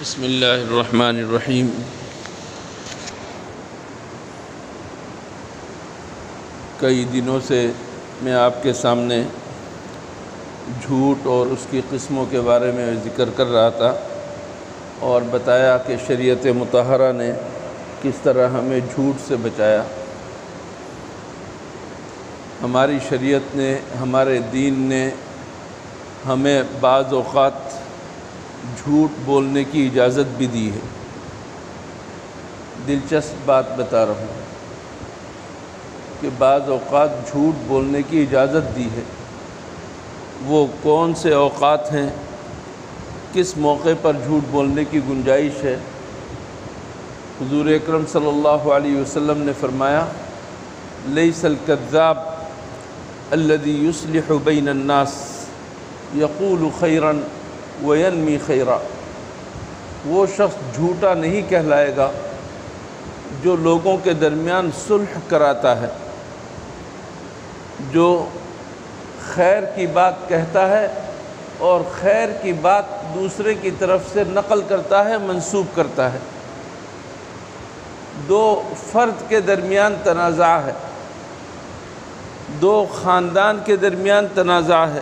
بسم اللہ الرحمن الرحیم۔ کئی دنوں سے میں آپ کے سامنے جھوٹ اور اس کی قسموں کے بارے میں ذکر کر رہا تھا اور بتایا کہ شریعت مطہرہ نے کس طرح ہمیں جھوٹ سے بچایا۔ ہماری شریعت نے، ہمارے دین نے ہمیں بعض اوقات جھوٹ بولنے کی اجازت بھی دی ہے۔ دلچسپ بات بتا رہا ہوں کہ بعض اوقات جھوٹ بولنے کی اجازت دی ہے۔ وہ کون سے اوقات ہیں، کس موقع پر جھوٹ بولنے کی گنجائش ہے؟ حضور اکرم صلی اللہ علیہ وسلم نے فرمایا، لیس الکذاب الذی یصلح بین الناس یقول خیرا وینمی خیرا۔ وہ شخص جھوٹا نہیں کہلائے گا جو لوگوں کے درمیان صلح کراتا ہے، جو خیر کی بات کہتا ہے اور خیر کی بات دوسرے کی طرف سے نقل کرتا ہے، منسوب کرتا ہے۔ دو فرد کے درمیان تنازع ہے، دو خاندان کے درمیان تنازع ہے،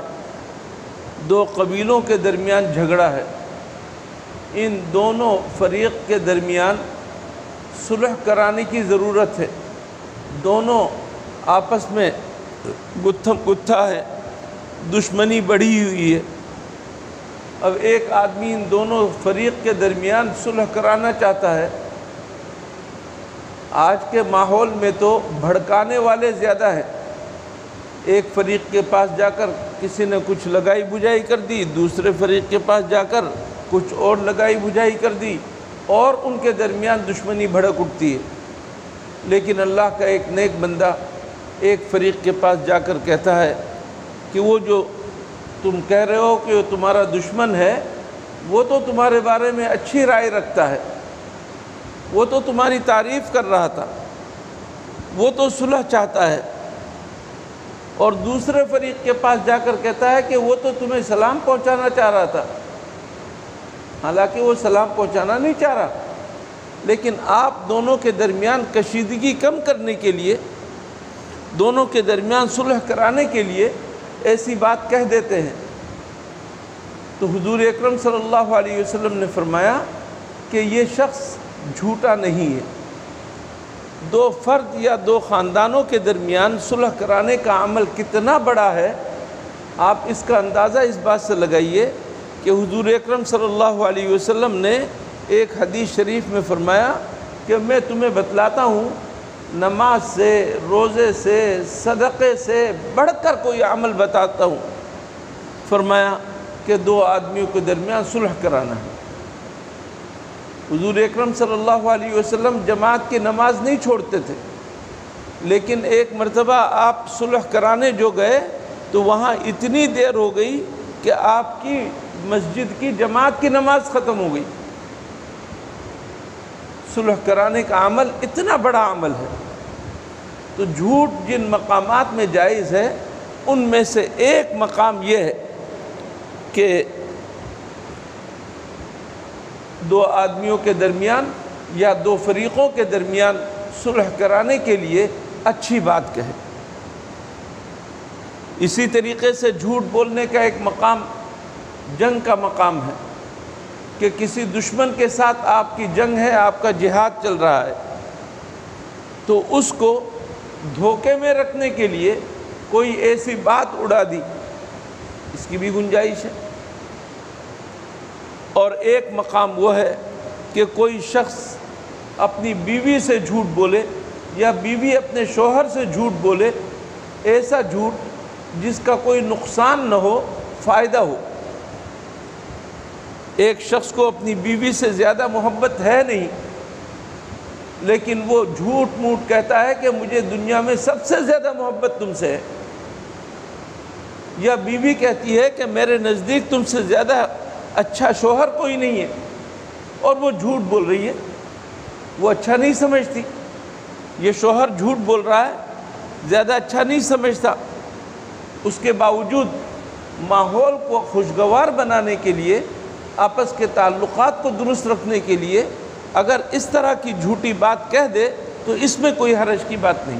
دو قبیلوں کے درمیان جھگڑا ہے۔ ان دونوں فریق کے درمیان صلح کرانے کی ضرورت ہے۔ دونوں آپس میں گتھم گتھا ہے، دشمنی بڑھی ہوئی ہے۔ اب ایک آدمی ان دونوں فریق کے درمیان صلح کرانا چاہتا ہے۔ آج کے ماحول میں تو بھڑکانے والے زیادہ ہیں۔ ایک فریق کے پاس جا کر کسی نے کچھ لگائی بجھائی کر دی، دوسرے فریق کے پاس جا کر کچھ اور لگائی بجھائی کر دی، اور ان کے درمیان دشمنی بھڑک اٹھتی ہے۔ لیکن اللہ کا ایک نیک بندہ ایک فریق کے پاس جا کر کہتا ہے کہ وہ جو تم کہہ رہے ہو کہ وہ تمہارا دشمن ہے، وہ تو تمہارے بارے میں اچھی رائے رکھتا ہے، وہ تو تمہاری تعریف کر رہا تھا، وہ تو صلح چاہتا ہے۔ اور دوسرے فریق کے پاس جا کر کہتا ہے کہ وہ تو تمہیں سلام پہنچانا چاہ رہا تھا، حالانکہ وہ سلام پہنچانا نہیں چاہ رہا، لیکن آپ دونوں کے درمیان کشیدگی کم کرنے کے لیے، دونوں کے درمیان صلح کرانے کے لیے ایسی بات کہہ دیتے ہیں۔ تو حضور اکرم صلی اللہ علیہ وسلم نے فرمایا کہ یہ شخص جھوٹا نہیں ہے۔ دو فرد یا دو خاندانوں کے درمیان صلح کرانے کا عمل کتنا بڑا ہے، آپ اس کا اندازہ اس بات سے لگائیے کہ حضور اکرم صلی اللہ علیہ وسلم نے ایک حدیث شریف میں فرمایا کہ میں تمہیں بتلاتا ہوں، نماز سے، روزے سے، صدقے سے بڑھ کر کوئی عمل بتاتا ہوں۔ فرمایا کہ دو آدمیوں کے درمیان صلح کرانا ہے۔ حضور اکرم صلی اللہ علیہ وسلم جماعت کی نماز نہیں چھوڑتے تھے، لیکن ایک مرتبہ آپ صلح کرانے جو گئے تو وہاں اتنی دیر ہو گئی کہ آپ کی مسجد کی جماعت کی نماز ختم ہو گئی۔ صلح کرانے کا عمل اتنا بڑا عمل ہے۔ تو جھوٹ جن مقامات میں جائز ہے، ان میں سے ایک مقام یہ ہے کہ دو آدمیوں کے درمیان یا دو فریقوں کے درمیان صلح کرانے کے لیے اچھی بات کہے۔ اسی طریقے سے جھوٹ بولنے کا ایک مقام جنگ کا مقام ہے کہ کسی دشمن کے ساتھ آپ کی جنگ ہے، آپ کا جہاد چل رہا ہے، تو اس کو دھوکے میں رکھنے کے لیے کوئی ایسی بات اڑا دی، اس کی بھی گنجائش ہے۔ اور ایک مقام وہ ہے کہ کوئی شخص اپنی بیوی سے جھوٹ بولے یا بیوی اپنے شوہر سے جھوٹ بولے، ایسا جھوٹ جس کا کوئی نقصان نہ ہو، فائدہ ہو۔ ایک شخص کو اپنی بیوی سے زیادہ محبت ہے نہیں، لیکن وہ جھوٹ موٹ کہتا ہے کہ مجھے دنیا میں سب سے زیادہ محبت تم سے ہے، یا بیوی کہتی ہے کہ میرے نزدیک تم سے زیادہ اچھا شوہر کوئی نہیں ہے، اور وہ جھوٹ بول رہی ہے، وہ اچھا نہیں سمجھتی۔ یہ شوہر جھوٹ بول رہا ہے، زیادہ اچھا نہیں سمجھتا، اس کے باوجود ماحول کو خوشگوار بنانے کے لیے آپس کے تعلقات کو درست رکھنے کے لیے اگر اس طرح کی جھوٹی بات کہہ دے تو اس میں کوئی حرج کی بات نہیں۔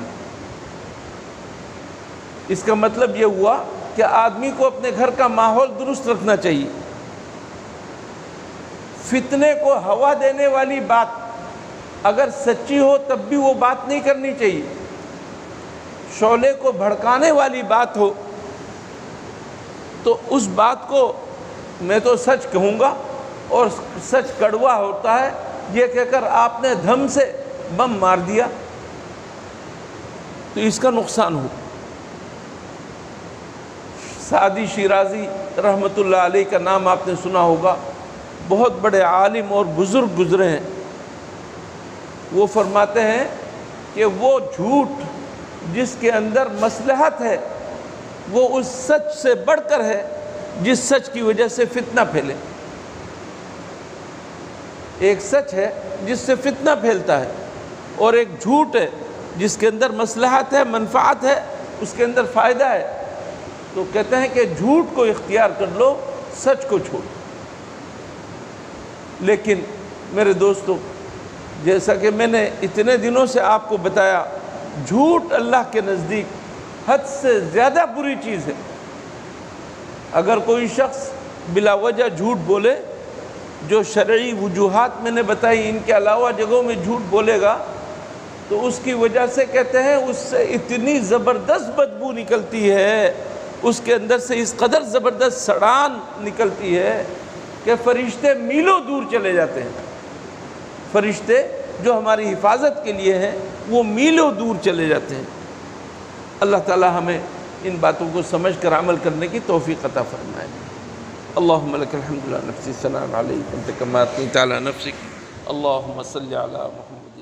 اس کا مطلب یہ ہوا کہ آدمی کو اپنے گھر کا ماحول درست رکھنا چاہیے۔ فتنے کو ہوا دینے والی بات اگر سچی ہو تب بھی وہ بات نہیں کرنی چاہیے۔ شعلے کو بھڑکانے والی بات ہو تو اس بات کو میں تو سچ کہوں گا، اور سچ کڑوا ہوتا ہے یہ کہہ کر آپ نے دھم سے بم مار دیا تو اس کا نقصان ہو۔ سعدی شیرازی رحمۃ اللہ علیہ کا نام آپ نے سنا ہوگا، بہت بڑے عالم اور بزرگ گزرے ہیں۔ وہ فرماتے ہیں کہ وہ جھوٹ جس کے اندر مصلحت ہے وہ اس سچ سے بڑھ کر ہے جس سچ کی وجہ سے فتنہ پھیلے۔ ایک سچ ہے جس سے فتنہ پھیلتا ہے، اور ایک جھوٹ ہے جس کے اندر مصلحت ہے، منفعت ہے، اس کے اندر فائدہ ہے۔ تو کہتے ہیں کہ جھوٹ کو اختیار کر لو، سچ کو چھوڑ۔ لیکن میرے دوستو، جیسا کہ میں نے اتنے دنوں سے آپ کو بتایا، جھوٹ اللہ کے نزدیک حد سے زیادہ بری چیز ہے۔ اگر کوئی شخص بلا وجہ جھوٹ بولے، جو شرعی وجوہات میں نے بتائی ان کے علاوہ جگہوں میں جھوٹ بولے گا، تو اس کی وجہ سے کہتے ہیں اس سے اتنی زبردست بدبو نکلتی ہے، اس کے اندر سے اس قدر زبردست سڑان نکلتی ہے کہ فرشتے میلوں دور چلے جاتے ہیں۔ فرشتے جو ہماری حفاظت کے لیے ہیں وہ میلوں دور چلے جاتے ہیں۔ اللہ تعالی ہمیں ان باتوں کو سمجھ کر عمل کرنے کی توفیق عطا فرمائے۔ اللہم لک الحمد للہ نفسی ثناء علیک انت کما اثنیت علی نفسک، اللہم صلی علی محمد